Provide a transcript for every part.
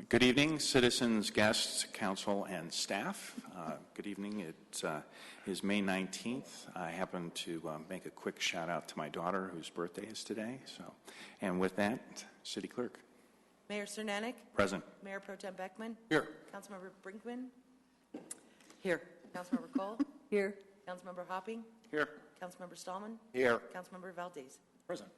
Good evening, citizens, guests, council, and staff. Good evening. It is May 19th. I happen to make a quick shout out to my daughter whose birthday is today. And with that, City Clerk. Mayor Cernanek. Present. Mayor Pro Tem Beckman. Here. Councilmember Brinkman. Here. Councilmember Cole. Here. Councilmember Hopping. Here. Councilmember Stallman. Here. Councilmember Valdez. Present.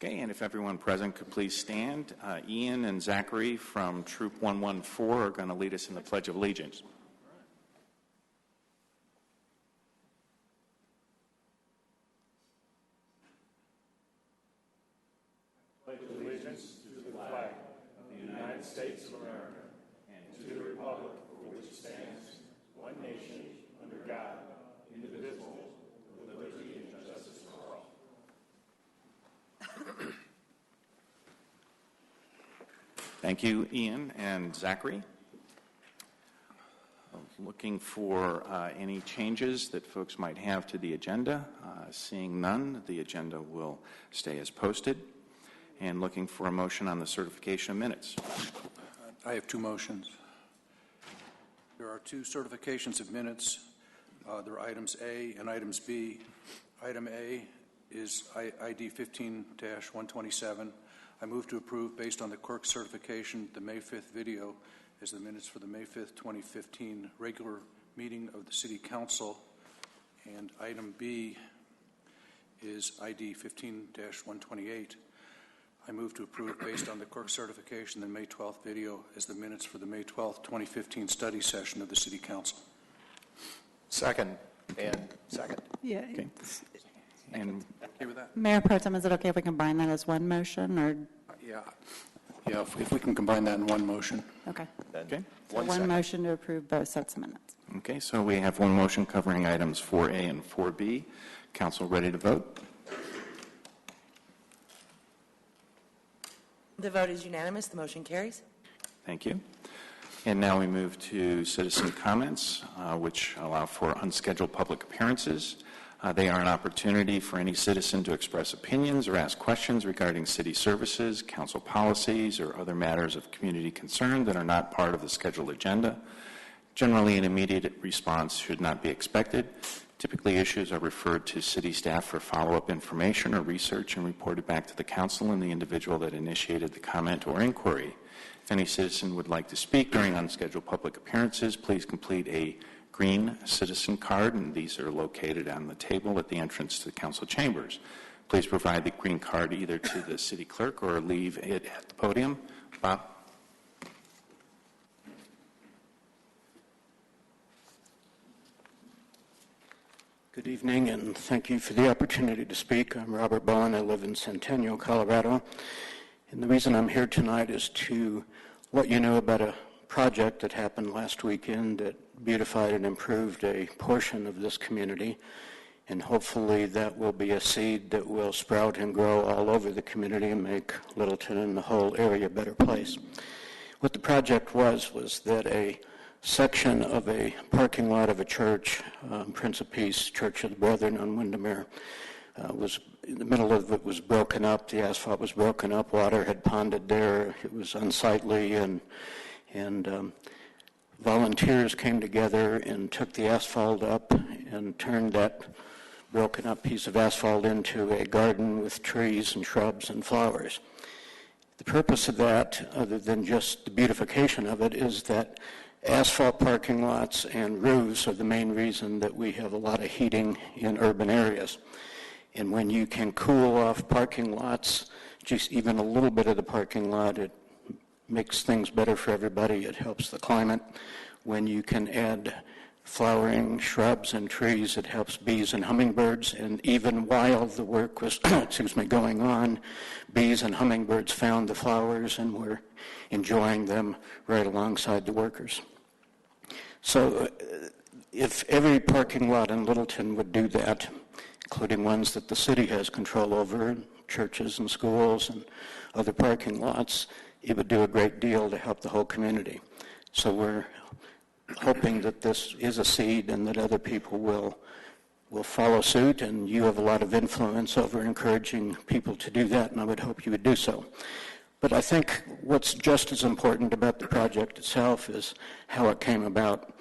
Okay, and if everyone present could please stand. Ian and Zachary from Troop 114 are going to lead us in the Pledge of Allegiance. Pledge allegiance to the flag of the United States of America and to the republic for which it stands, one nation, under God, indivisible, with liberty and justice for all. Thank you, Ian and Zachary. Looking for any changes that folks might have to the agenda. Seeing none, the agenda will stay as posted. And looking for a motion on the certification of minutes. I have two motions. There are two certifications of minutes. There are items A and items B. Item A is ID 15-127. I move to approve, based on the clerk's certification, the May 5th video as the minutes for the May 5th, 2015 regular meeting of the City Council. And item B is ID 15-128. I move to approve, based on the clerk's certification, the May 12th video as the minutes for the May 12th, 2015 study session of the City Council. Second. And second. Yeah. Okay. And Okay with that? Mayor Pro Tem, is it okay if we combine that as one motion, or? Yeah, if we can combine that in one motion. Okay. okay. So one motion to approve both sets of minutes. Okay, so we have one motion covering items 4A and 4B. Council ready to vote? The vote is unanimous. The motion carries. Thank you. And now we move to citizen comments, which allow for unscheduled public appearances. They are an opportunity for any citizen to express opinions or ask questions regarding city services, council policies, or other matters of community concern that are not part of the scheduled agenda. Generally, an immediate response should not be expected. Typically, issues are referred to city staff for follow-up information or research and reported back to the council and the individual that initiated the comment or inquiry. If any citizen would like to speak during unscheduled public appearances, please complete a green citizen card, and these are located on the table at the entrance to the council chambers. Please provide the green card either to the city clerk or leave it at the podium. Bob? Good evening, and thank you for the opportunity to speak. I'm Robert Bowen. I live in Centennial, Colorado. And the reason I'm here tonight is to let you know about a project that happened last weekend that beautified and improved a portion of this community. And hopefully that will be a seed that will sprout and grow all over the community and make Littleton and the whole area a better place. What the project was that a section of a parking lot of a church, Prince of Peace Church of the Brethren on Windermere, was in the middle of it was broken up. The asphalt was broken up. Water had ponded there. It was unsightly, and volunteers came together and took the asphalt up and turned that broken up piece of asphalt into a garden with trees and shrubs and flowers. The purpose of that, other than just the beautification of it, is that asphalt parking lots and roofs are the main reason that we have a lot of heating in urban areas. And when you can cool off parking lots, just even a little bit of the parking lot, it makes things better for everybody. It helps the climate. When you can add flowering shrubs and trees, it helps bees and hummingbirds. And even while the work was going on, bees and hummingbirds found the flowers and were enjoying them right alongside the workers. So if every parking lot in Littleton would do that, including ones that the city has control over, churches and schools and other parking lots, it would do a great deal to help the whole community. So we're hoping that this is a seed and that other people will follow suit, and you have a lot of influence over encouraging people to do that, and I would hope you would do so. But I think what's just as important about the project itself is how it came about.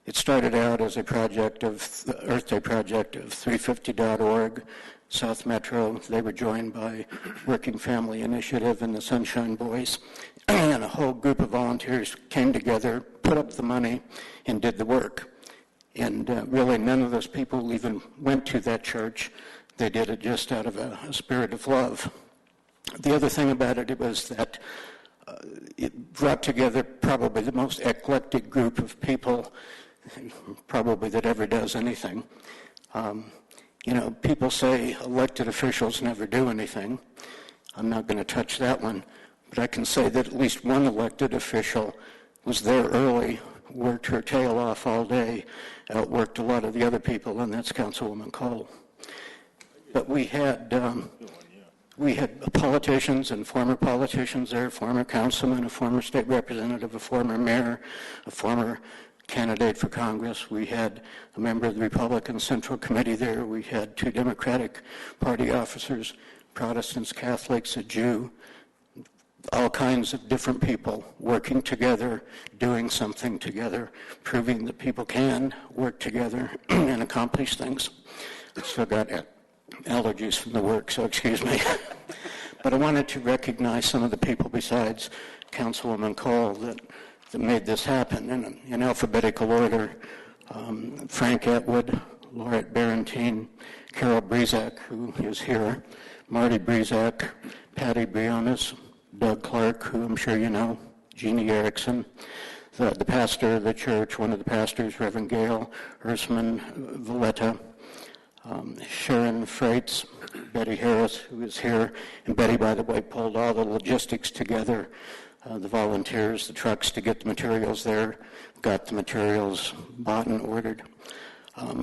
It started out as a project of the Earth Day project of 350.org, South Metro. They were joined by Working Family Initiative and the Sunshine Boys. And a whole group of volunteers came together, put up the money, and did the work. And really none of those people even went to that church. They did it just out of a spirit of love. The other thing about it was that it brought together probably the most eclectic group of people probably that ever does anything. People say elected officials never do anything. I'm not going to touch that one, but I can say that at least one elected official was there early, worked her tail off all day, outworked a lot of the other people, and that's Councilwoman Cole. But we had politicians and former politicians there, former councilman, a former state representative, a former mayor, a former candidate for Congress. We had a member of the Republican Central Committee there. We had 2 Democratic Party officers, Protestants, Catholics, a Jew, all kinds of different people working together, doing something together, proving that people can work together and accomplish things. I still got allergies from the work, so excuse me. But I wanted to recognize some of the people besides Councilwoman Cole that made this happen in alphabetical order. Frank Atwood, Laurette Barentine, Carol Brezak, who is here, Marty Brezak, Patty Briones, Doug Clark, who I'm sure you know, Jeannie Erickson, the pastor of the church, one of the pastors, Reverend Gail Ersman Valletta, Sharon Freitz, Betty Harris, who is here, and Betty, by the way, pulled all the logistics together, the volunteers, the trucks to get the materials there, got the materials bought and ordered.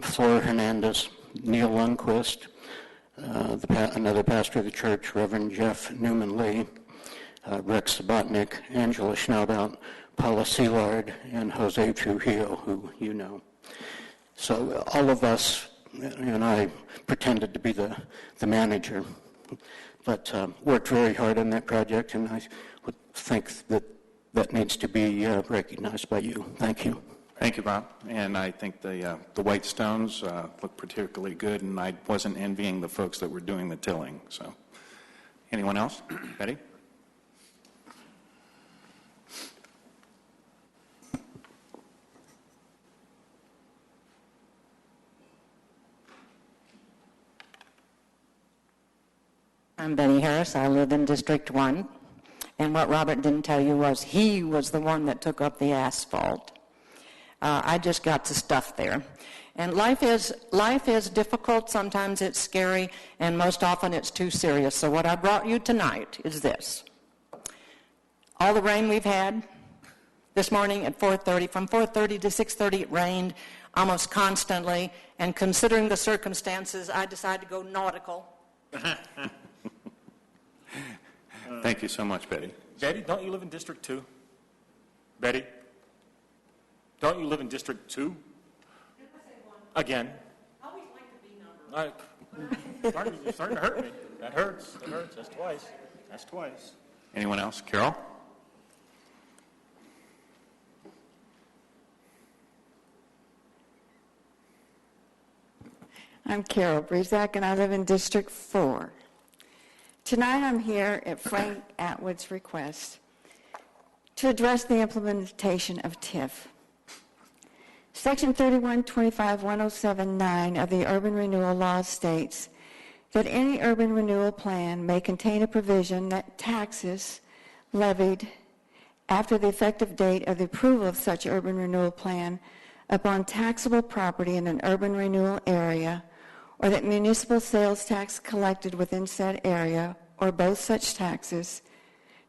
Flora Hernandez, Neil Lundquist, another pastor of the church, Reverend Jeff Newman Lee, Rex Sabotnik, Angela Schnaubout, Paula Seelard, and Jose Trujillo, who you know. So all of us, and I pretended to be the manager, but worked very hard on that project, and I would think that needs to be recognized by you. Thank you. Thank you, Bob. And I think the white stones look particularly good, and I wasn't envying the folks that were doing the tilling. So, anyone else? Betty? I'm Benny Harris. I live in District 1. And what Robert didn't tell you was he was the one that took up the asphalt. I just got the stuff there. And life is difficult. Sometimes it's scary, and most often it's too serious. So what I brought you tonight is this. All the rain we've had this morning at 4:30, from 4:30 to 6:30 it rained almost constantly. And considering the circumstances, I decided to go nautical. Thank you so much, Betty. Betty, don't you live in District 2? Betty? Don't you live in District 2? Again. I always like to be numbered. You're starting to hurt me. That hurts. That hurts. That's twice. That's twice. Anyone else? Carol? I'm Carol Brezak, and I live in District 4. Tonight I'm here at Frank Atwood's request to address the implementation of TIF. Section 3125-1079 of the Urban Renewal Law states that any urban renewal plan may contain a provision that taxes levied after the effective date of the approval of such urban renewal plan upon taxable property in an urban renewal area, or that municipal sales tax collected within said area, or both such taxes,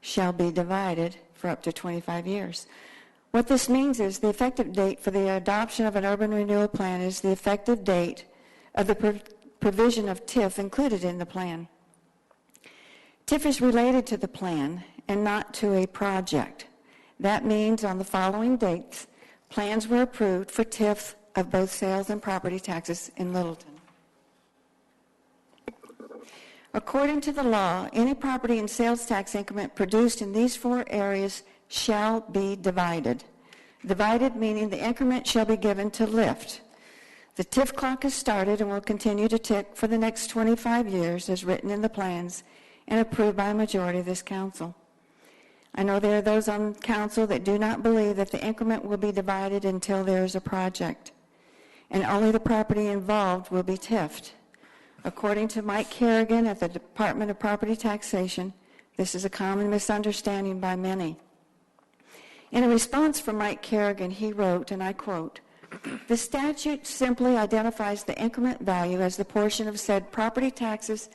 shall be divided for up to 25 years. What this means is the effective date for the adoption of an urban renewal plan is the effective date of the provision of TIF included in the plan. TIF is related to the plan and not to a project. That means on the following dates, plans were approved for TIF of both sales and property taxes in Littleton. According to the law, any property and sales tax increment produced in these 4 areas shall be divided. Divided meaning the increment shall be given to Lyft. The TIF clock has started and will continue to tick for the next 25 years as written in the plans and approved by a majority of this council. I know there are those on council that do not believe that the increment will be divided until there is a project, and only the property involved will be TIF'd. According to Mike Kerrigan at the Department of Property Taxation, this is a common misunderstanding by many. In a response from Mike Kerrigan, he wrote, and I quote, "The statute simply identifies the increment value as the portion of said property taxes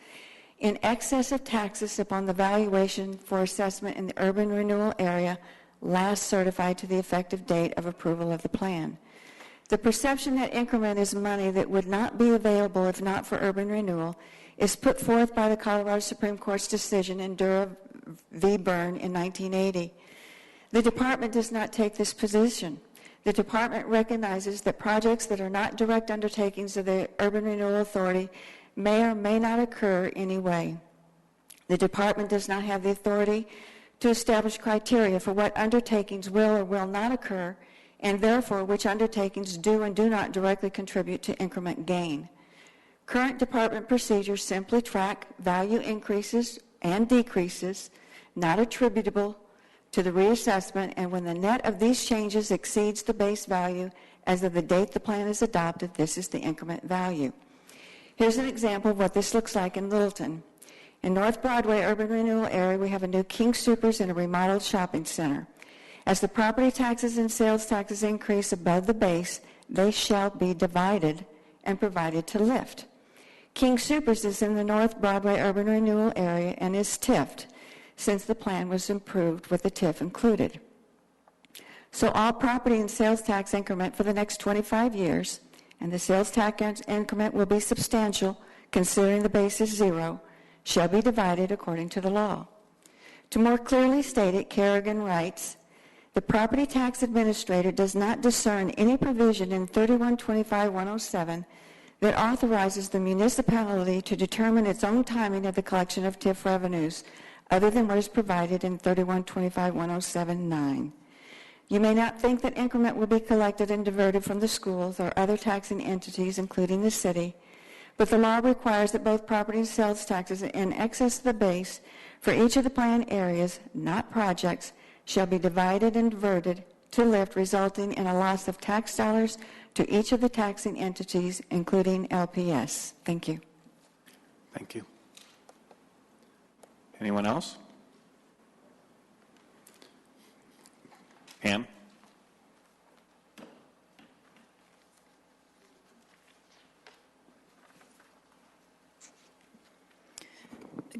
in excess of taxes upon the valuation for assessment in the urban renewal area last certified to the effective date of approval of the plan. The perception that increment is money that would not be available if not for urban renewal is put forth by the Colorado Supreme Court's decision in Dura v. Byrne in 1980. The department does not take this position. The department recognizes that projects that are not direct undertakings of the Urban Renewal Authority may or may not occur anyway. The department does not have the authority to establish criteria for what undertakings will or will not occur, and therefore which undertakings do and do not directly contribute to increment gain. Current department procedures simply track value increases and decreases not attributable to the reassessment, and when the net of these changes exceeds the base value as of the date the plan is adopted, this is the increment value. Here's an example of what this looks like in Littleton. In North Broadway urban renewal area, we have a new King Soopers and a remodeled shopping center. As the property taxes and sales taxes increase above the base, they shall be divided and provided to Lyft. King Soopers is in the North Broadway urban renewal area and is TIF'd since the plan was approved with the TIF included. So all property and sales tax increment for the next 25 years, and the sales tax increment will be substantial considering the base is 0, shall be divided according to the law. To more clearly state it, Kerrigan writes, "The property tax administrator does not discern any provision in 3125-107 that authorizes the municipality to determine its own timing of the collection of TIF revenues, other than what is provided in 3125-107-9. You may not think that increment will be collected and diverted from the schools or other taxing entities, including the city, but the law requires that both property and sales taxes in excess of the base for each of the planned areas, not projects, shall be divided and diverted to Lyft, resulting in a loss of tax dollars to each of the taxing entities, including LPS." Thank you. Thank you. Anyone else? Pam?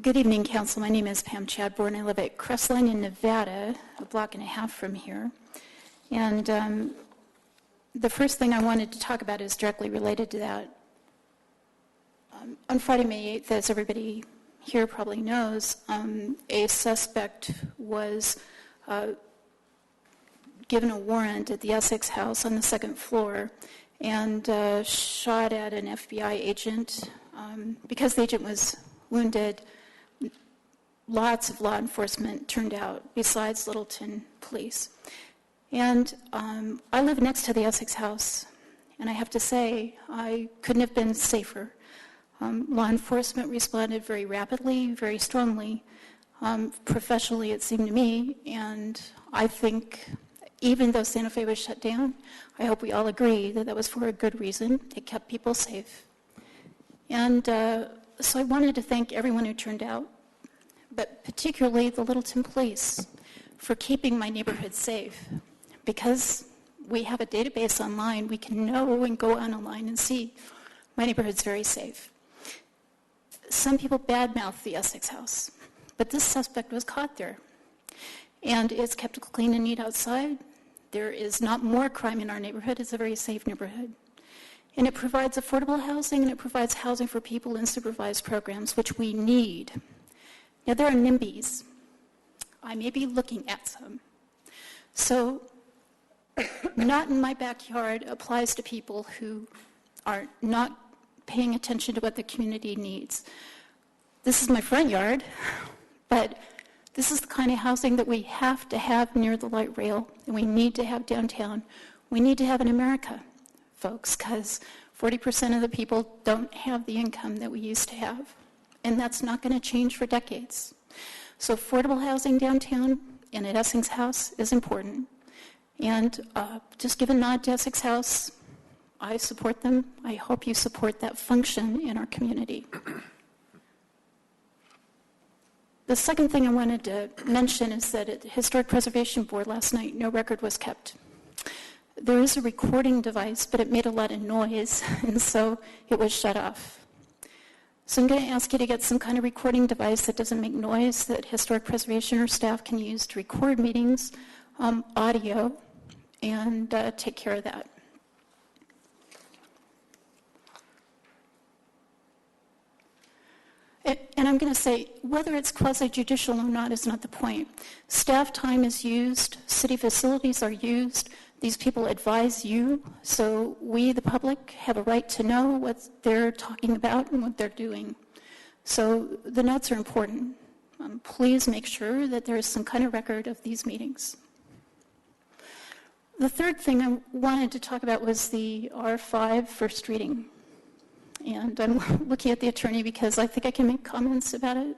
Good evening, Council. My name is Pam Chadbourne. I live at Crestline in Nevada, a block and a half from here. And the first thing I wanted to talk about is directly related to that. On Friday, May 8th, as everybody here probably knows, a suspect was given a warrant at the Essex House on the second floor and shot at an FBI agent. Because the agent was wounded, lots of law enforcement turned out besides Littleton Police. And I live next to the Essex House, and I have to say I couldn't have been safer. Law enforcement responded very rapidly, very strongly, professionally it seemed to me, and I think even though Santa Fe was shut down, I hope we all agree that that was for a good reason. It kept people safe. And so I wanted to thank everyone who turned out, but particularly the Littleton Police for keeping my neighborhood safe. Because we have a database online, we can know and go on online and see my neighborhood's very safe. Some people badmouth the Essex House, but this suspect was caught there. And it's kept clean and neat outside. There is not more crime in our neighborhood. It's a very safe neighborhood. And it provides affordable housing, and it provides housing for people in supervised programs, which we need. Now, there are NIMBYs. I may be looking at some. So, not in my backyard applies to people who are not paying attention to what the community needs. this is my front yard, but this is the kind of housing that we have to have near the light rail, and we need to have downtown. We need to have in America, folks, because 40% of the people don't have the income that we used to have, and that's not going to change for decades. So affordable housing downtown and at Essex House is important. And just give a nod to Essex House. I support them. I hope you support that function in our community. The second thing I wanted to mention is that at the Historic Preservation Board last night, no record was kept. There is a recording device, but it made a lot of noise, and so it was shut off. So I'm going to ask you to get some kind of recording device that doesn't make noise that Historic Preservation or staff can use to record meetings, audio, and take care of that. And I'm going to say, whether it's quasi-judicial or not is not the point. Staff time is used, city facilities are used, these people advise you, so we, the public, have a right to know what they're talking about and what they're doing. So the notes are important. Please make sure that there is some kind of record of these meetings. The third thing I wanted to talk about was the R5 first reading. And I'm looking at the attorney because I think I can make comments about it.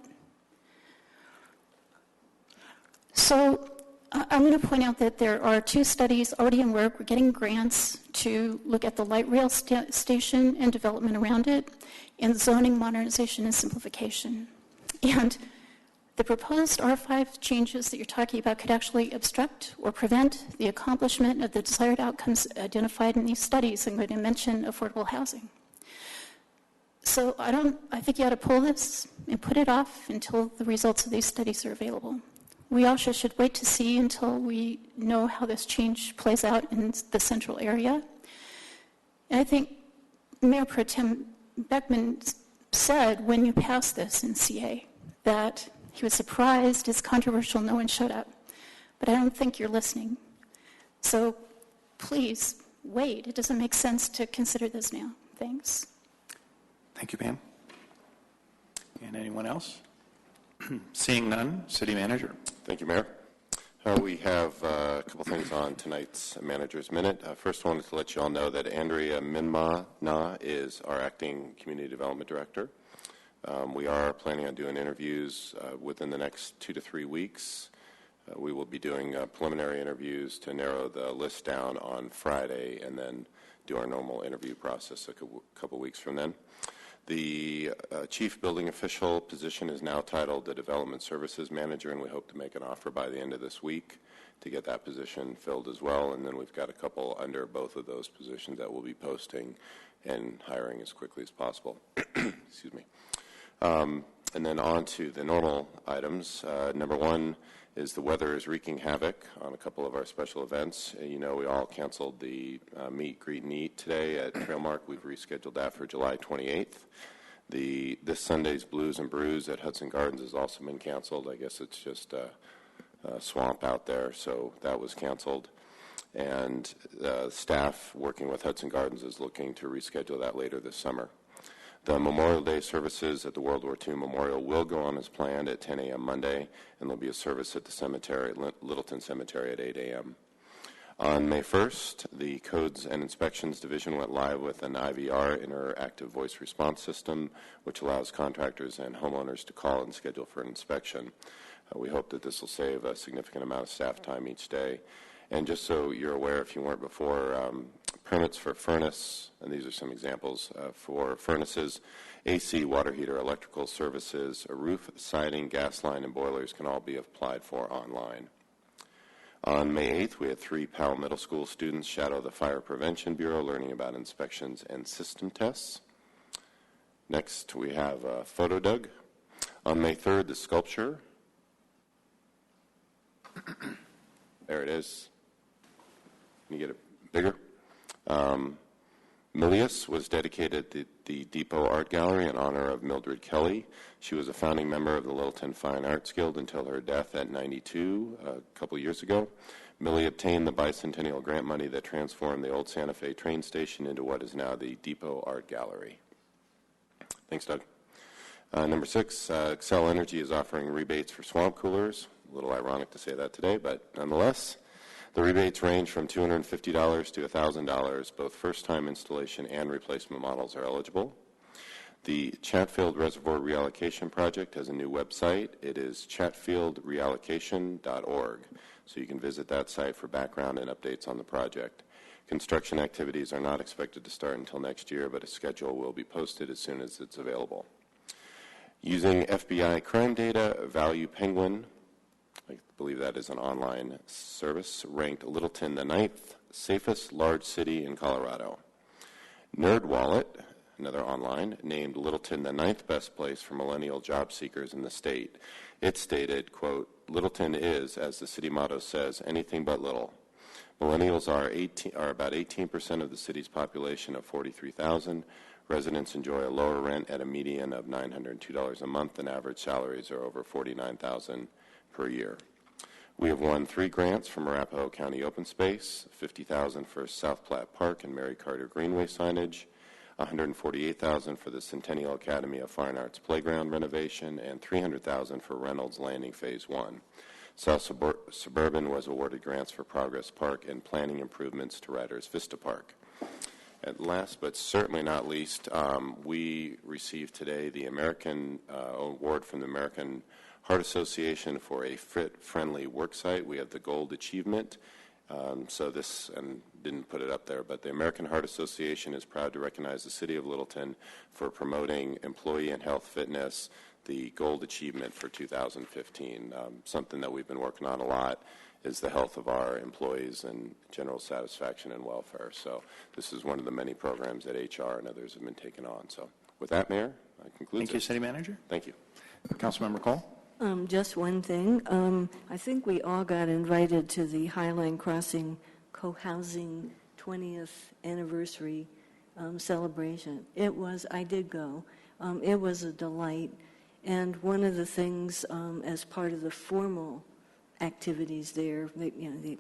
So I'm going to point out that there are 2 studies already in work. We're getting grants to look at the light rail station and development around it, and zoning modernization and simplification. And the proposed R5 changes that you're talking about could actually obstruct or prevent the accomplishment of the desired outcomes identified in these studies. I'm going to mention affordable housing. So I think you ought to pull this and put it off until the results of these studies are available. We also should wait to see until we know how this change plays out in the central area. And I think Mayor Pro Tem Beckman said when you passed this in CA that he was surprised, it's controversial, no one showed up. But I don't think you're listening. So please wait. It doesn't make sense to consider this now. Thanks. Thank you, Pam. And anyone else? Seeing none, City Manager. Thank you, Mayor. We have a couple things on tonight's Manager's Minute. First, I wanted to let you all know that Andrea Minma Na is our Acting Community Development Director. We are planning on doing interviews within the next 2 to 3 weeks. We will be doing preliminary interviews to narrow the list down on Friday and then do our normal interview process a couple weeks from then. The Chief Building Official position is now titled the Development Services Manager, and we hope to make an offer by the end of this week to get that position filled as well. And then we've got a couple under both of those positions that we'll be posting and hiring as quickly as possible. Excuse me. And then on to the normal items. Number 1 is the weather is wreaking havoc on a couple of our special events. You know, we all canceled the meet, greet, and eat today at Trailmark. We've rescheduled that for July 28th. This Sunday's Blues and Brews at Hudson Gardens has also been canceled. I guess it's just a swamp out there, so that was canceled. And staff working with Hudson Gardens is looking to reschedule that later this summer. The Memorial Day services at the World War II Memorial will go on as planned at 10 a.m. Monday, and there'll be a service at the cemetery, Littleton Cemetery, at 8 a.m. On May 1st, the Codes and Inspections Division went live with an IVR, Interactive Voice Response System, which allows contractors and homeowners to call and schedule for an inspection. We hope that this will save a significant amount of staff time each day. And just so you're aware, if you weren't before, permits for furnace, and these are some examples for furnaces, AC, water heater, electrical services, a roof, siding, gas line, and boilers can all be applied for online. On May 8th, we had 3 Powell Middle School students shadow the Fire Prevention Bureau, learning about inspections and system tests. Next, we have Photo Doug. On May 3rd, the sculpture. There it is. Can you get it bigger? Milius was dedicated to the Depot Art Gallery in honor of Mildred Kelly. She was a founding member of the Littleton Fine Arts Guild until her death at 92 a couple years ago. Millie obtained the bicentennial grant money that transformed the old Santa Fe train station into what is now the Depot Art Gallery. Thanks, Doug. Number 6, Xcel Energy is offering rebates for swamp coolers. A little ironic to say that today, but nonetheless. The rebates range from $250 to $1,000. Both first-time installation and replacement models are eligible. The Chatfield Reservoir Reallocation Project has a new website. It is chatfieldreallocation.org, so you can visit that site for background and updates on the project. Construction activities are not expected to start until next year, but a schedule will be posted as soon as it's available. Using FBI crime data, Value Penguin, I believe that is an online service, ranked Littleton the 9th safest large city in Colorado. NerdWallet, another online, named Littleton the 9th best place for millennial job seekers in the state. It stated, quote, Littleton is, as the city motto says, anything but little. Millennials are about 18% of the city's population of 43,000. Residents enjoy a lower rent at a median of $902 a month, and average salaries are over $49,000 per year. We have won 3 grants from Arapahoe County Open Space, $50,000 for South Platte Park and Mary Carter Greenway signage, $148,000 for the Centennial Academy of Fine Arts playground renovation, and $300,000 for Reynolds Landing Phase 1. South Suburban was awarded grants for Progress Park and planning improvements to Riders Vista Park. And last but certainly not least, we received today the American award from the American Heart Association for a fit-friendly worksite. We have the Gold Achievement. So this, and didn't put it up there, but the American Heart Association is proud to recognize the City of Littleton for promoting employee and health fitness, the Gold Achievement for 2015. Something that we've been working on a lot is the health of our employees and general satisfaction and welfare. So this is one of the many programs that HR and others have been taking on. So with that, Mayor, I conclude. Thank you, City Manager. Thank you. Councilmember Cole. Just one thing. I think we all got invited to the Highline Crossing Co-Housing 20th Anniversary celebration. I did go. It was a delight. And one of the things, as part of the formal activities there, they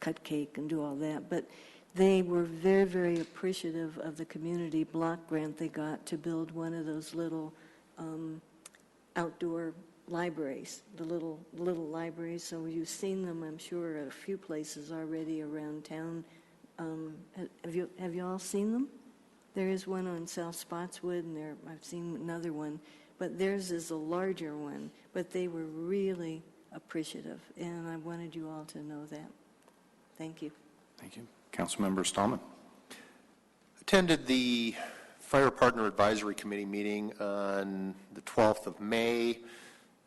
cut cake and do all that, but they were very, very appreciative of the community block grant they got to build one of those little outdoor libraries, the little libraries. So you've seen them, I'm sure, at a few places already around town. Have you all seen them? There is one on South Spotswood, and I've seen another one, but theirs is a larger one. But they were really appreciative, and I wanted you all to know that. Thank you. Thank you. Councilmember Stallman. Attended the Fire Partner Advisory Committee meeting on the 12th of May.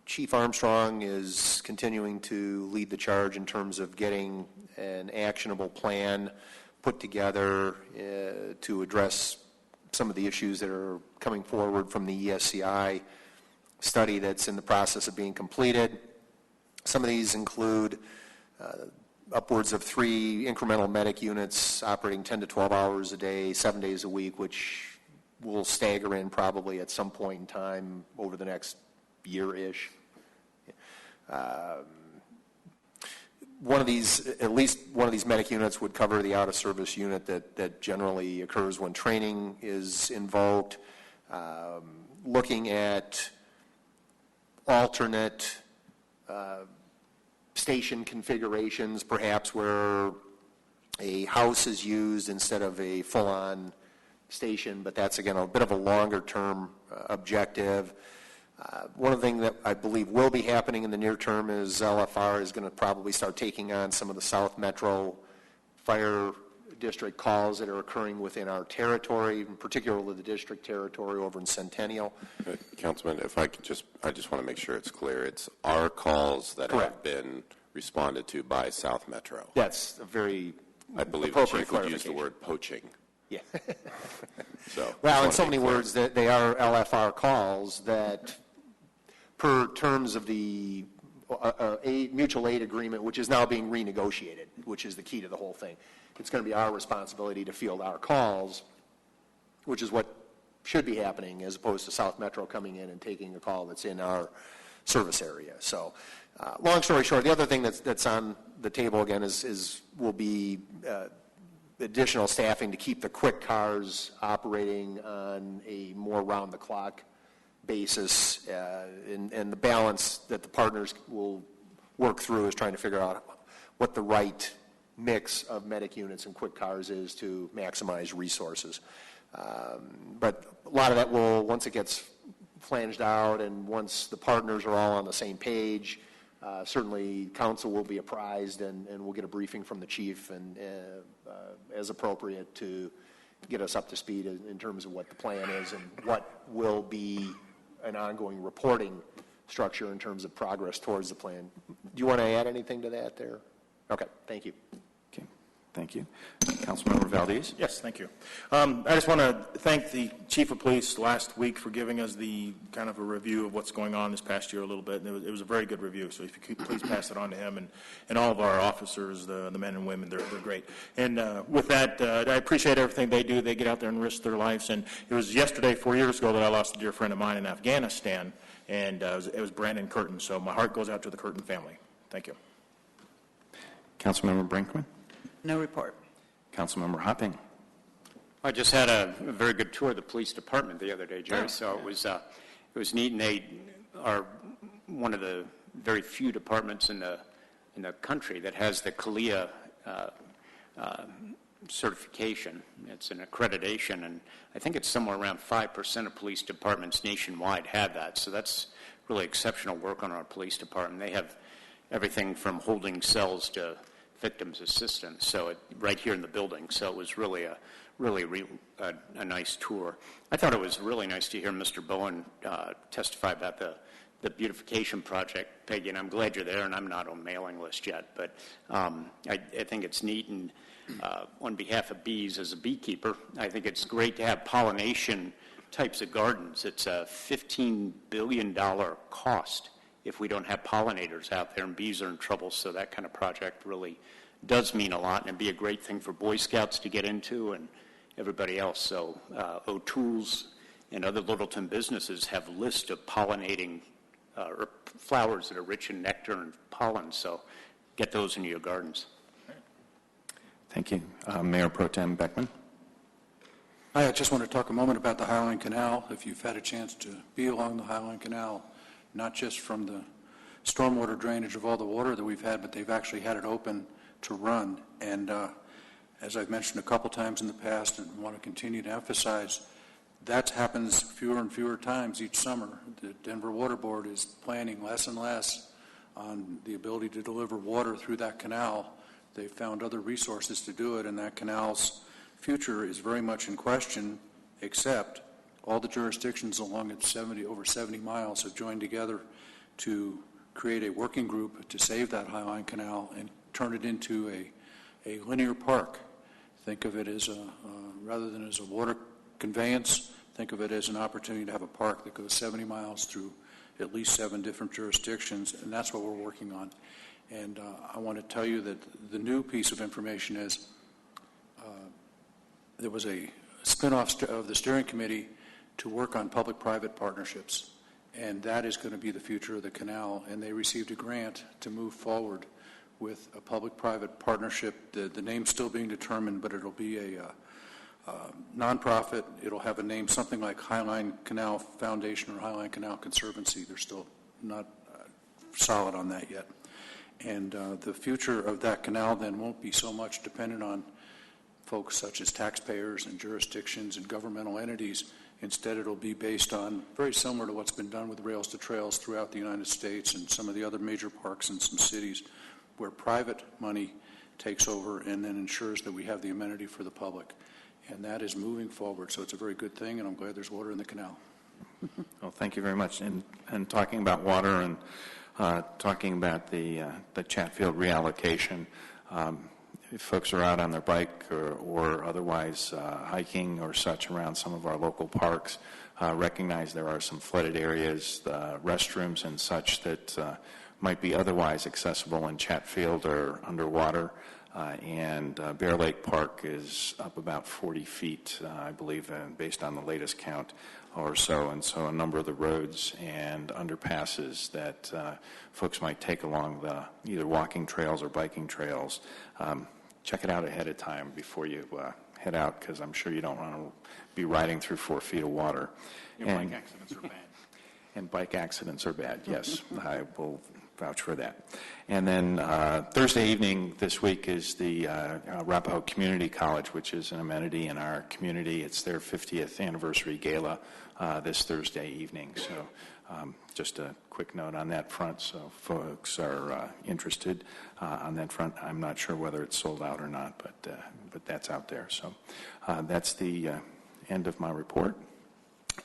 Chief Armstrong is continuing to lead the charge in terms of getting an actionable plan put together to address some of the issues that are coming forward from the ESCI study that's in the process of being completed. Some of these include upwards of 3 incremental medic units operating 10 to 12 hours a day, 7 days a week, which will stagger in probably at some point in time over the next year-ish. At least one of these medic units would cover the out-of-service unit that generally occurs when training is invoked. Looking at alternate station configurations, perhaps where a house is used instead of a full-on station, but that's, again, a bit of a longer-term objective. One of the things that I believe will be happening in the near term is LFR is going to probably start taking on some of the South Metro Fire District calls that are occurring within our territory, particularly the district territory over in Centennial. Councilman, if I could I just want to make sure it's clear. It's our calls that have been responded to by South Metro. That's a very I believe the chief would use the word poaching. Yeah. So, well, in so many words, that they are LFR calls that, per terms of the mutual aid agreement, which is now being renegotiated, which is the key to the whole thing. It's going to be our responsibility to field our calls, which is what should be happening, as opposed to South Metro coming in and taking a call that's in our service area. So, long story short, the other thing that's on the table again will be additional staffing to keep the quick cars operating on a more round-the-clock basis, and the balance that the partners will work through is trying to figure out what the right mix of medic units and quick cars is to maximize resources. But a lot of that will, once it gets flanged out and once the partners are all on the same page, certainly council will be apprised and we'll get a briefing from the chief and as appropriate to get us up to speed in terms of what the plan is and what will be an ongoing reporting structure in terms of progress towards the plan. Do you want to add anything to that there? Okay, thank you. Okay, thank you. Councilmember Valdez? Yes, thank you. I just want to thank the chief of police last week for giving us the kind of a review of what's going on this past year a little bit. And it was a very good review, so if you could please pass it on to him and all of our officers, the men and women, they're great. And with that, I appreciate everything they do. They get out there and risk their lives. And it was yesterday, 4 years ago, that I lost a dear friend of mine in Afghanistan, and it was Brandon Curtin. So my heart goes out to the Curtin family. Thank you. Councilmember Brinkman? No report. Councilmember Hopping? I just had a very good tour of the police department the other day, Jerry, so it was neat, and they are one of the very few departments in the country that has the CALIA certification. It's an accreditation, and I think it's somewhere around 5% of police departments nationwide have that, so that's really exceptional work on our police department. They have everything from holding cells to victims assistance, so right here in the building. So it was really a nice tour. I thought it was really nice to hear Mr. Bowen testify about the beautification project, Peggy, and I'm glad you're there, and I'm not on mailing list yet, but I think it's neat, and on behalf of bees as a beekeeper, I think it's great to have pollination types of gardens. It's a $15 billion cost if we don't have pollinators out there, and bees are in trouble, so that kind of project really does mean a lot, and it'd be a great thing for Boy Scouts to get into and everybody else. So O'Toole's and other Littleton businesses have lists of pollinating or flowers that are rich in nectar and pollen, so get those into your gardens. Thank you. Mayor Pro Tem Beckman? Hi, I just want to talk a moment about the Highline Canal. If you've had a chance to be along the Highline Canal, not just from the stormwater drainage of all the water that we've had, but they've actually had it open to run. And as I've mentioned a couple times in the past and want to continue to emphasize, that happens fewer and fewer times each summer. The Denver Water Board is planning less and less on the ability to deliver water through that canal. They've found other resources to do it, and that canal's future is very much in question, except all the jurisdictions along its over 70 miles have joined together to create a working group to save that Highline Canal and turn it into a linear park. Think of it as rather than as a water conveyance, think of it as an opportunity to have a park that goes 70 miles through at least 7 different jurisdictions, and that's what we're working on. And I want to tell you that the new piece of information is there was a spinoff of the steering committee to work on public-private partnerships, and that is going to be the future of the canal, and they received a grant to move forward with a public-private partnership. The name's still being determined, but it'll be a nonprofit. It'll have a name something like Highline Canal Foundation or Highline Canal Conservancy. They're still not solid on that yet. And the future of that canal then won't be so much dependent on folks such as taxpayers and jurisdictions and governmental entities. Instead, it'll be based on very similar to what's been done with Rails to Trails throughout the United States and some of the other major parks in some cities, where private money takes over and then ensures that we have the amenity for the public. And that is moving forward. So it's a very good thing, and I'm glad there's water in the canal. Well, thank you very much. And talking about water and talking about the Chatfield reallocation, if folks are out on their bike or otherwise hiking or such around some of our local parks, recognize there are some flooded areas, restrooms and such that might be otherwise accessible in Chatfield or underwater. And Bear Lake Park is up about 40 feet, I believe, based on the latest count or so. And so a number of the roads and underpasses that folks might take along the either walking trails or biking trails, check it out ahead of time before you head out, because I'm sure you don't want to be riding through 4 feet of water. Bike accidents are bad. And bike accidents are bad, yes. I will vouch for that. And then Thursday evening this week is the Arapahoe Community College, which is an amenity in our community. It's their 50th anniversary gala this Thursday evening. So just a quick note on that front, so folks are interested on that front. I'm not sure whether it's sold out or not, but that's out there. So that's the end of my report.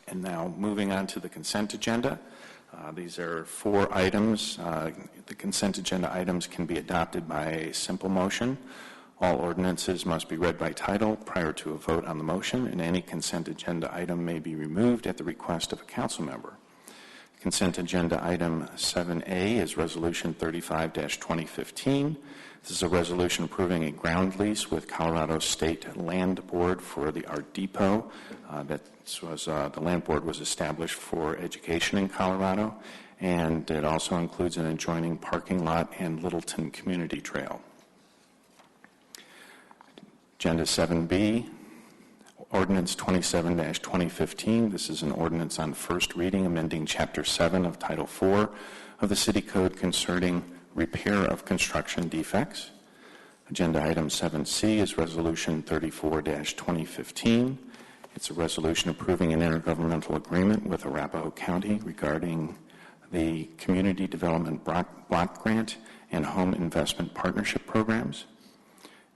And now moving on to the consent agenda. These are 4 items. The consent agenda items can be adopted by a simple motion. All ordinances must be read by title prior to a vote on the motion, and any consent agenda item may be removed at the request of a council member. Consent agenda item 7A is Resolution 35-2015. This is a resolution approving a ground lease with Colorado State Land Board for the Art Depot. The Land Board was established for education in Colorado, and it also includes an adjoining parking lot and Littleton Community Trail. Agenda 7B, Ordinance 27-2015. This is an ordinance on first reading amending Chapter 7 of Title 4 of the City Code concerning repair of construction defects. Agenda item 7C is Resolution 34-2015. It's a resolution approving an intergovernmental agreement with Arapahoe County regarding the Community Development Block Grant and Home Investment Partnership Programs.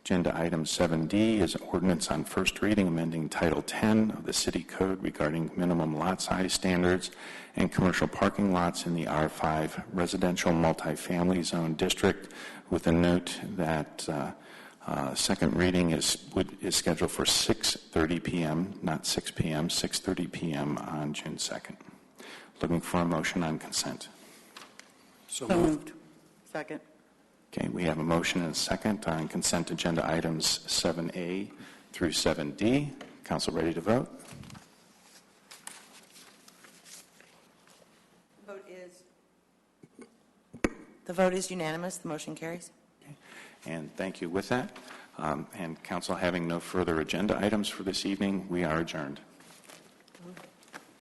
Agenda item 7D is ordinance on first reading amending Title 10 of the City Code regarding minimum lot size standards and commercial parking lots in the R5 residential multifamily zone district, with a note that second reading is scheduled for 6:30 p.m., not 6 p.m., 6:30 p.m. on June 2nd. Looking for a motion on consent. So moved. Second. Okay, we have a motion and a second on consent agenda items 7A through 7D. Council ready to vote? The vote is unanimous. The motion carries. Okay. And thank you with that. And council having no further agenda items for this evening, we are adjourned.